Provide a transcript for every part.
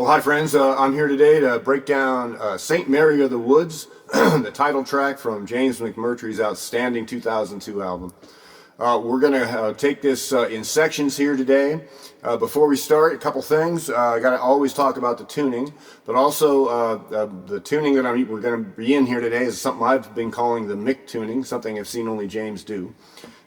Well, hi friends, I'm here today to break down St. Mary of the Woods, the title track from James McMurtry's outstanding 2002 album. We're going to take this in sections here today. Before we start, a couple things. I got to always talk about the tuning, but also the tuning that we're going to be in here today is something I've been calling the Mick tuning, something I've seen only James do.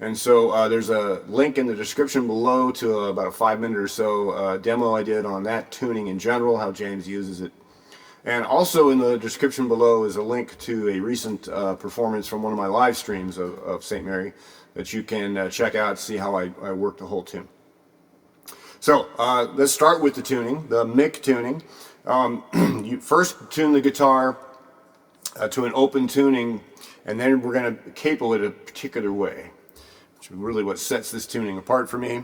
And so there's a link in the description below to about a 5-minute or so demo I did on that tuning in general, how James uses it. And also in the description below is a link to a recent performance from one of my live streams of St. Mary that you can check out, see how I work the whole tune. So let's start with the tuning, the Mick tuning. You first tune the guitar to an open tuning, and then we're going to capo it a particular way, which is really what sets this tuning apart for me.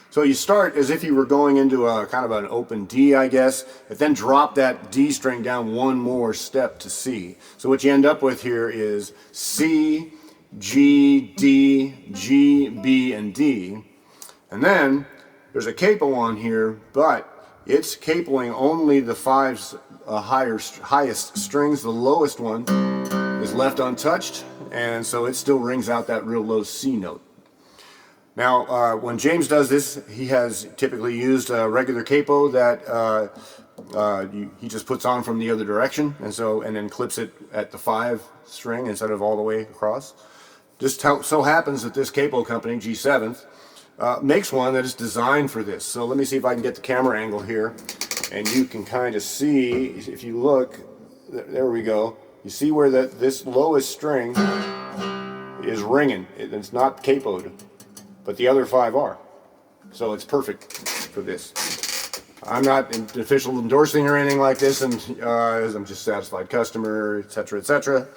So you start as if you were going into a kind of an open D, I guess, but then drop that D string down one more step to C. So what you end up with here is C, G, D, G, B, and D. And then there's a capo on here, but it's capoing only the highest strings. The lowest one is left untouched, and so it still rings out that real low C note. Now, when James does this, he has typically used a regular capo that he just puts on from the other direction, and then clips it at the 5 string instead of all the way across. Just so happens that this capo company, G7th, makes one that is designed for this. So let me see if I can get the camera angle here, and you can kind of see, if you look, there we go. You see where this lowest string is ringing. It's not capoed, but the other 5 are. So it's perfect for this. I'm not an official endorsing or anything like this, and I'm just a satisfied customer, etc., etc.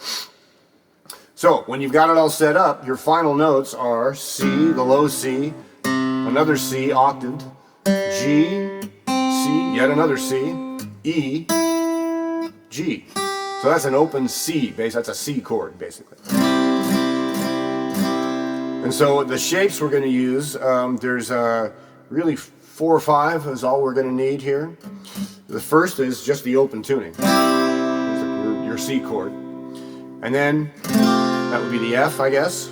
So when you've got it all set up, your final notes are C, the low C, another C octaved, G, C, yet another C, E, G. So that's an open C bass. That's a C chord, basically. And so the shapes we're going to use, there's really 4 or 5 is all we're going to need here. The first is just the open tuning. There's your C chord. And then that would be the F, I guess.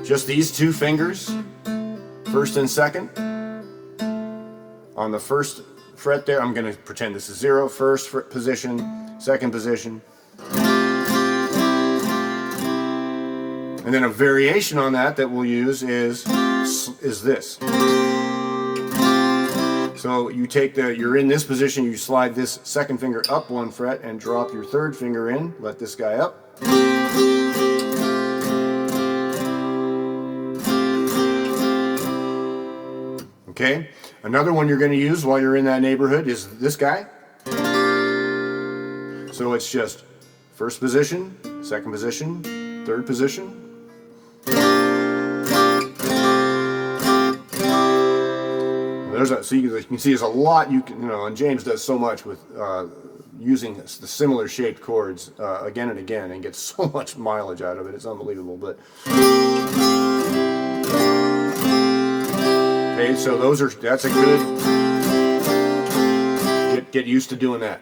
Just these 2 fingers, first and second. On the first fret there, I'm going to pretend this is 0, first position, second position. And then a variation on that we'll use is this. So you take you're in this position, you slide this second finger up 1 fret and drop your third finger in, let this guy up. Okay, another one you're going to use while you're in that neighborhood is this guy. So it's just first position, second position, third position. So you can see there's a lot and James does so much with using the similar shaped chords again and again, and gets so much mileage out of it. It's unbelievable. But okay, so that's a good get used to doing that.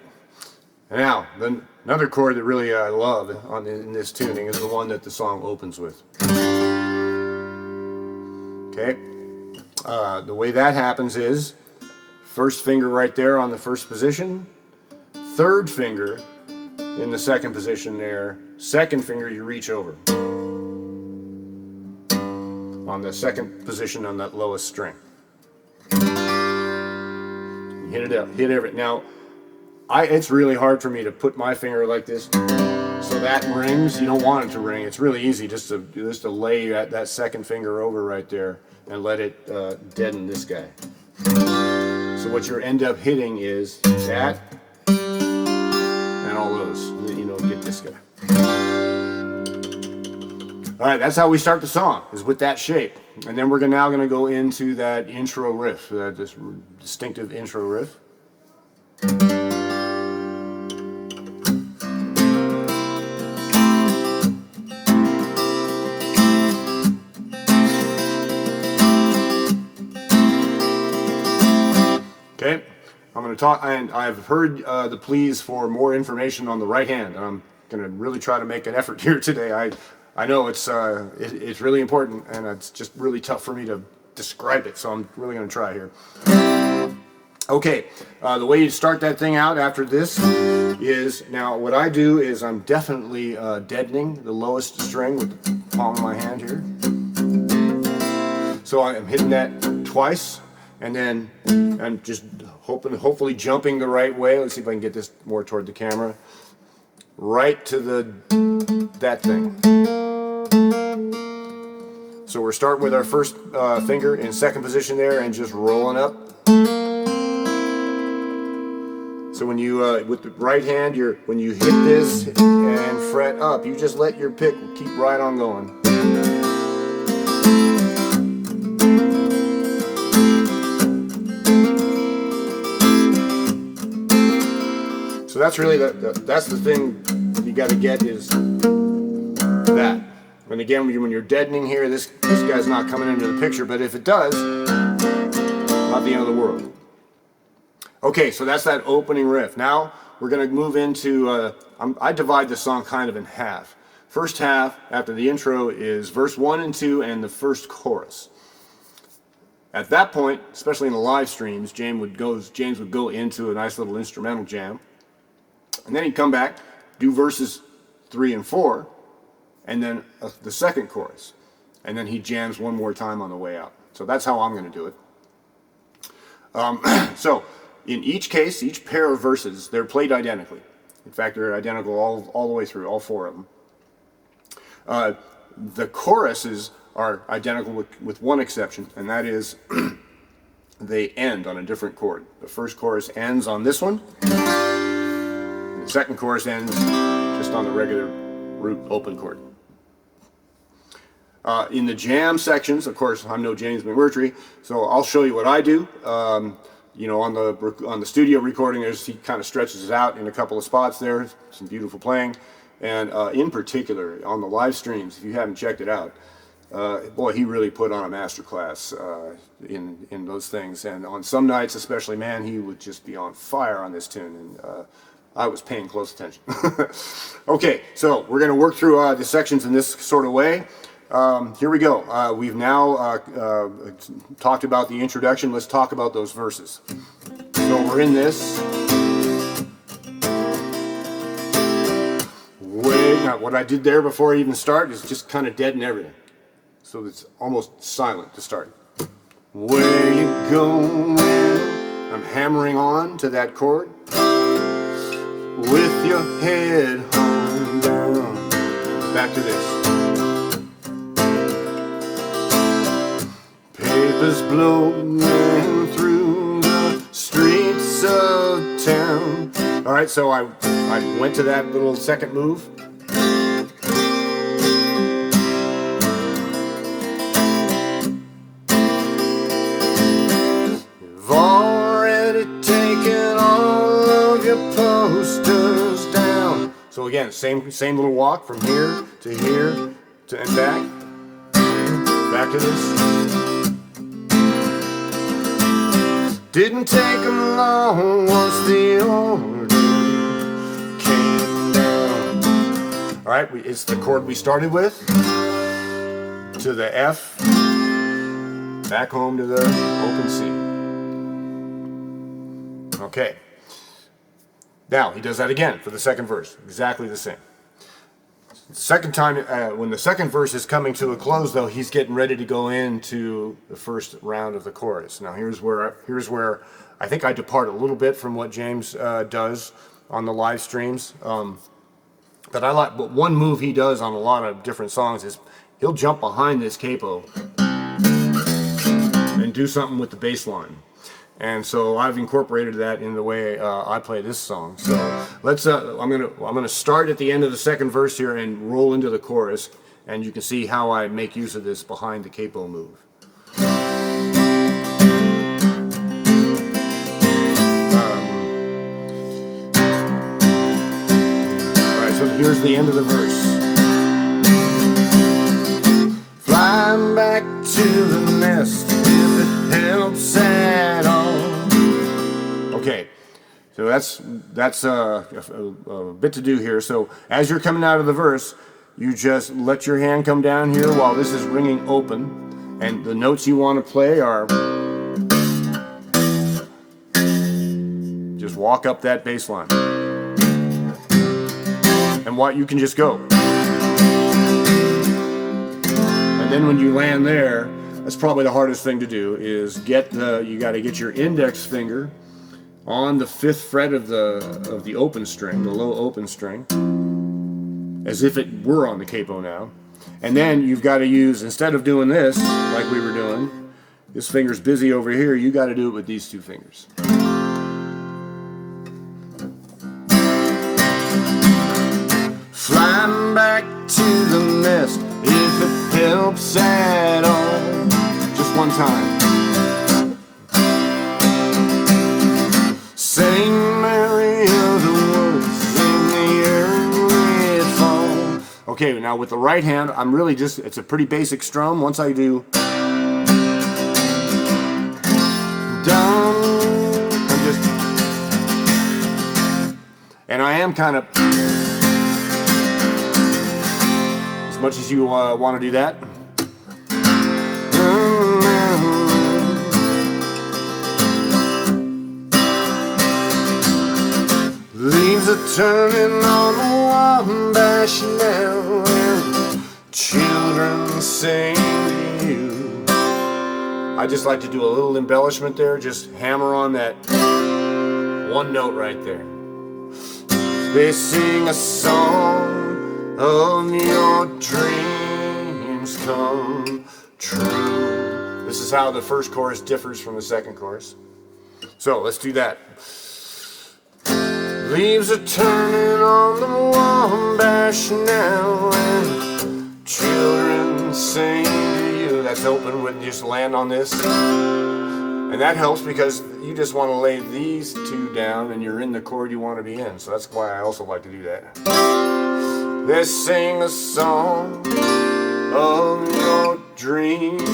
And now then another chord that really I love in this tuning is the one that the song opens with. Okay. The way that happens is first finger right there on the first position, third finger in the second position there, second finger you reach over on the second position on that lowest string. You hit it up, hit everything. Now, it's really hard for me to put my finger like this so that rings. You don't want it to ring. It's really easy just to lay that second finger over right there and let it deaden this guy. So what you end up hitting is that and all those. Get this guy. All right, that's how we start the song, is with that shape. And then we're now going to go into that intro riff, this distinctive intro riff. Okay, I'm going to talk, and I've heard the pleas for more information on the right hand, and I'm going to really try to make an effort here today. I know it's really important, and it's just really tough for me to describe it, so I'm really going to try here. Okay, the way you start that thing out after this is, now what I do is I'm definitely deadening the lowest string with the palm of my hand here. So I'm hitting that twice, and then I'm just hopefully jumping the right way. Let's see if I can get this more toward the camera. Right to that thing. So we're starting with our first finger in second position there and just rolling up. So when you, with the right hand, when you hit this and fret up, you just let your pick keep right on going. So that's really that's the thing you got to get, is that. And again, when you're deadening here, this guy's not coming into the picture, but if it does, not the end of the world. Okay, so that's that opening riff. Now we're going to move into, I divide the song kind of in half. First half, after the intro, is verse 1 and 2 and the first chorus. At that point, especially in the live streams, James would go into a nice little instrumental jam. And then he'd come back, do verses 3 and 4, and then the second chorus. And then he jams one more time on the way out. So that's how I'm going to do it. So in each case, each pair of verses, they're played identically. In fact, they're identical all the way through, all 4 of them. The choruses are identical with one exception, and that is they end on a different chord. The first chorus ends on this one. The second chorus ends just on the regular root open chord. In the jam sections, of course, I'm no James McMurtry, so I'll show you what I do. You know, on the studio recording, he kind of stretches it out in a couple of spots there. Some beautiful playing, and in particular on the live streams, if you haven't checked it out, boy, he really put on a master class in those things. And on some nights, especially, man, he would just be on fire on this tune, and I was paying close attention. Okay, so we're going to work through the sections in this sort of way. Here we go. We've now talked about the introduction. Let's talk about those verses. So we're in this. Now, what I did there before I even start is just kind of deaden everything. So it's almost silent to start. Where you going? I'm hammering on to that chord. With your head hung down. Back to this. Papers blowing through the streets of town. All right, so I went to that little second move. You've already taken all of your posters down. So again, same little walk from here to and back. Back to this. Didn't take them long once the order came down. All right, it's the chord we started with, to the F, back home to the open C. Okay. Now, he does that again for the second verse, exactly the same. Second time, when the second verse is coming to a close, though, he's getting ready to go into the first round of the chorus. Now, here's where I think I depart a little bit from what James does on the live streams. But one move he does on a lot of different songs is he'll jump behind this capo and do something with the bass line. And so I've incorporated that in the way I play this song. So let's. I'm gonna start at the end of the second verse here and roll into the chorus, and you can see how I make use of this behind the capo move. All right, so here's the end of the verse. Flying back to the nest if it helps at all. Okay, so that's a bit to do here. So as you're coming out of the verse, you just let your hand come down here while this is ringing open, and the notes you want to play are just walk up that bass line, and what you can just go. And then when you land there, that's probably the hardest thing to do, is you got to get your index finger on the 5th fret of the open string, the low open string, as if it were on the capo now. And then you've got to use, instead of doing this like we were doing, this finger's busy over here, you got to do it with these 2 fingers. Flying back to the nest, if it helps at all. Just one time. Saint Mary of the woods, in the early fall. Okay, now with the right hand, I'm really just, it's a pretty basic strum. Once I do down, I'm just, and I am kind of, as much as you want to do that. Leaves are turning on the Wabash now, and children sing to you. I just like to do a little embellishment there, just hammer on that one note right there. They sing a song of your dreams come true. This is how the first chorus differs from the second chorus. So let's do that. Leaves are turning on the Wabash now, and children sing to you. That's open when you just land on this. And that helps because you just want to lay these 2 down and you're in the chord you want to be in. So that's why I also like to do that. They sing a song of your dreams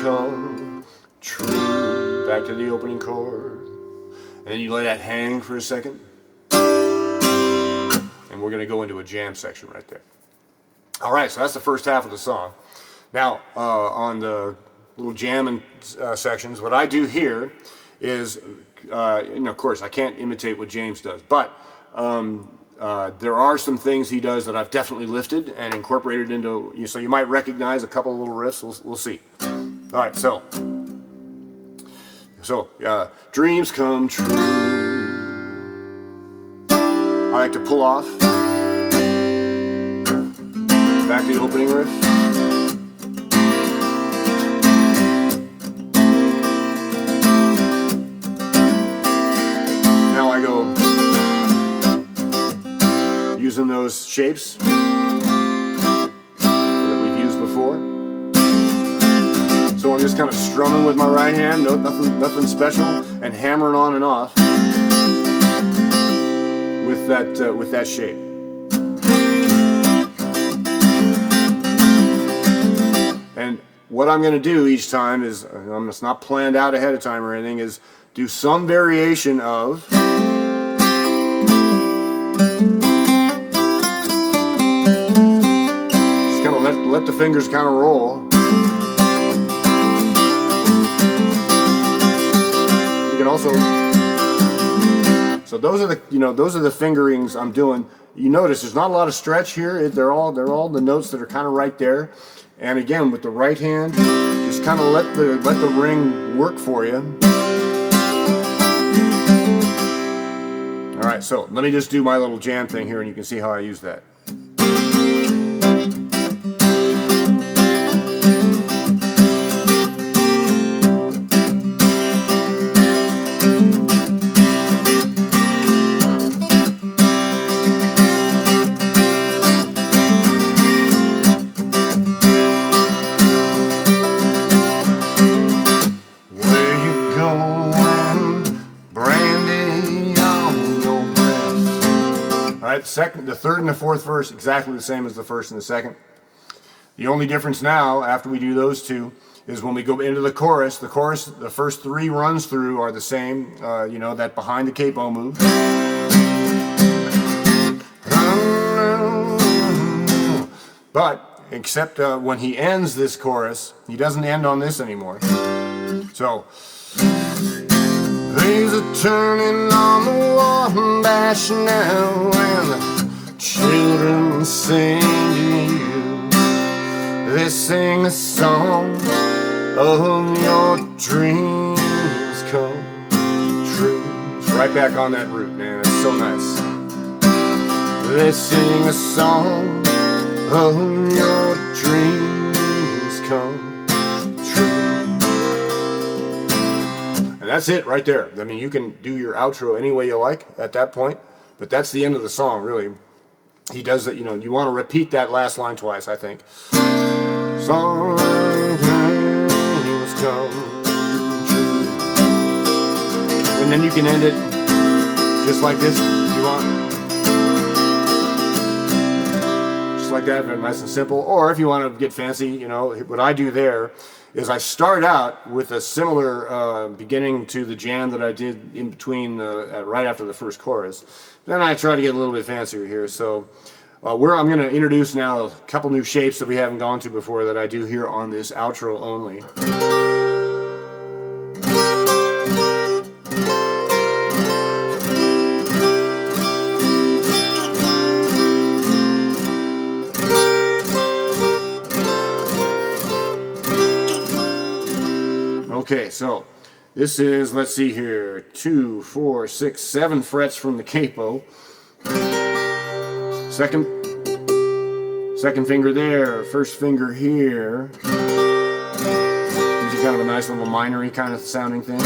come true. Back to the opening chord. And then you let that hang for a second. And we're going to go into a jam section right there. All right, so that's the first half of the song. Now, on the little jamming sections, what I do here is, and of course, I can't imitate what James does, but there are some things he does that I've definitely lifted and incorporated into, so you might recognize a couple of little riffs. We'll see. All right, so dreams come true. I like to pull off. Back to the opening riff. Now I go using those shapes that we've used before. So I'm just kind of strumming with my right hand, nothing special, and hammering on and off with that shape. And what I'm going to do each time is, it's not planned out ahead of time or anything, is do some variation of just kind of let the fingers kind of roll. You can also, so those are the fingerings I'm doing. You notice there's not a lot of stretch here. They're all the notes that are kind of right there. And again, with the right hand, just kind of let the ring work for you. All right, so let me just do my little jam thing here, and you can see how I use that. The third and the fourth verse exactly the same as the first and the second. The only difference now, after we do those two, is when we go into the chorus, the first three runs through are the same, you know, that behind the capo move. But, except when he ends this chorus, he doesn't end on this anymore. So, things are turning on the Wabash now, and the children sing to you. They sing a song of your dreams come true. It's right back on that root, man. It's so nice. They sing a song of your dreams come true. And that's it right there. I mean, you can do your outro any way you like at that point, but that's the end of the song, really. He does it, you know, you want to repeat that last line twice, I think. Some dreams come true. And then you can end it just like this if you want. Like that, very nice and simple. Or if you want to get fancy, you know, what I do there is I start out with a similar beginning to the jam that I did in between, right after the first chorus. Then I try to get a little bit fancier here. So I'm going to introduce now a couple new shapes that we haven't gone to before that I do here on this outro only. Okay, so this is, let's see here, 2, 4, 6, 7 frets from the capo. Second finger there, first finger here. Gives you kind of a nice little minor-y kind of sounding thing.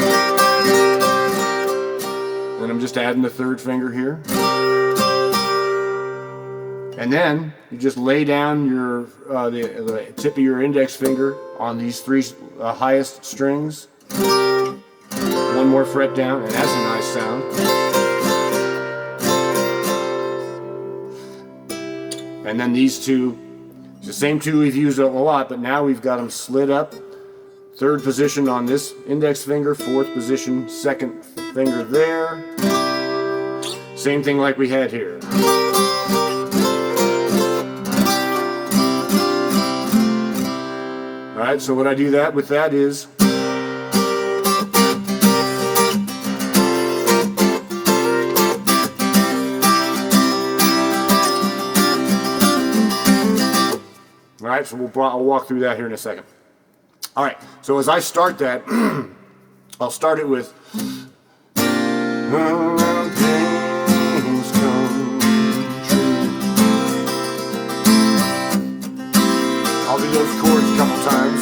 Then I'm just adding the third finger here. And then you just lay down your the tip of your index finger on these three highest strings. One more fret down, and that's a nice sound. And then these two, the same two we've used a lot, but now we've got them slid up. Third position on this index finger, fourth position, second finger there. Same thing like we had here. Alright, so what I do with that is alright, so I'll walk through that here in a second. Alright, so as I start that, I'll start it with things come true. I'll do those chords a couple times.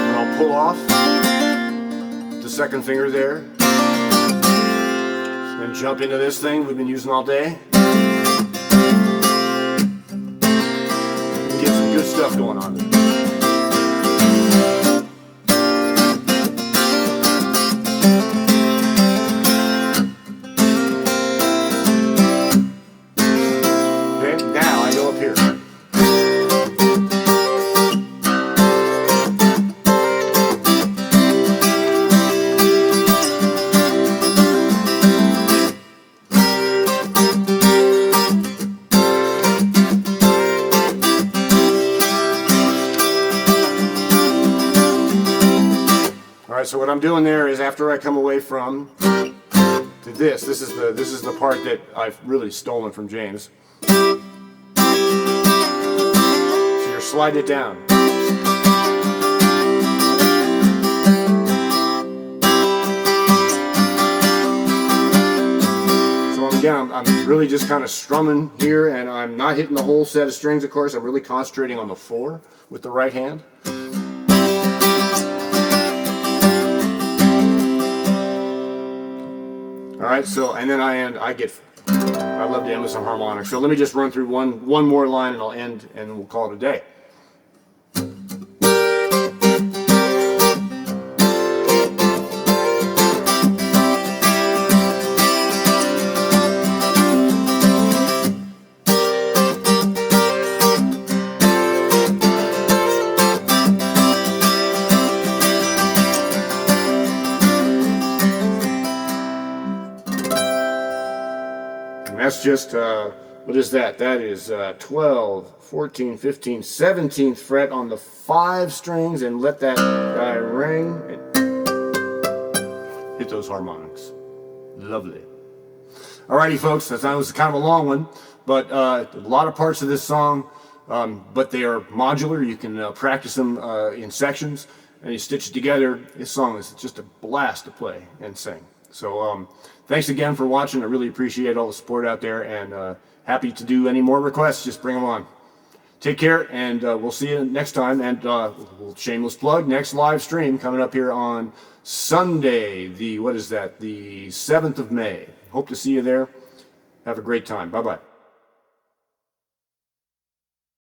And I'll pull off the second finger there. Then jump into this thing we've been using all day. And get some good stuff going on there. So what I'm doing there is after I come away from to this is the part that I've really stolen from James. So you're sliding it down. So again, I'm really just kind of strumming here, and I'm not hitting the whole set of strings, of course. I'm really concentrating on the 4 with the right hand. Alright, so, and then I love to end with some harmonics. So let me just run through one more line and I'll end and we'll call it a day. that's just, what is that? That is 12, 14, 15, 17th fret on the 5 strings, and let that guy ring and hit those harmonics. Lovely. Alrighty, folks, that was kind of a long one, but a lot of parts of this song, but they are modular. You can practice them in sections, and you stitch it together. This song is just a blast to play and sing. So thanks again for watching. I really appreciate all the support out there, and happy to do any more requests. Just bring them on. Take care, and we'll see you next time. And shameless plug, next live stream coming up here on Sunday, the 7th of May. Hope to see you there. Have a great time. Bye-bye.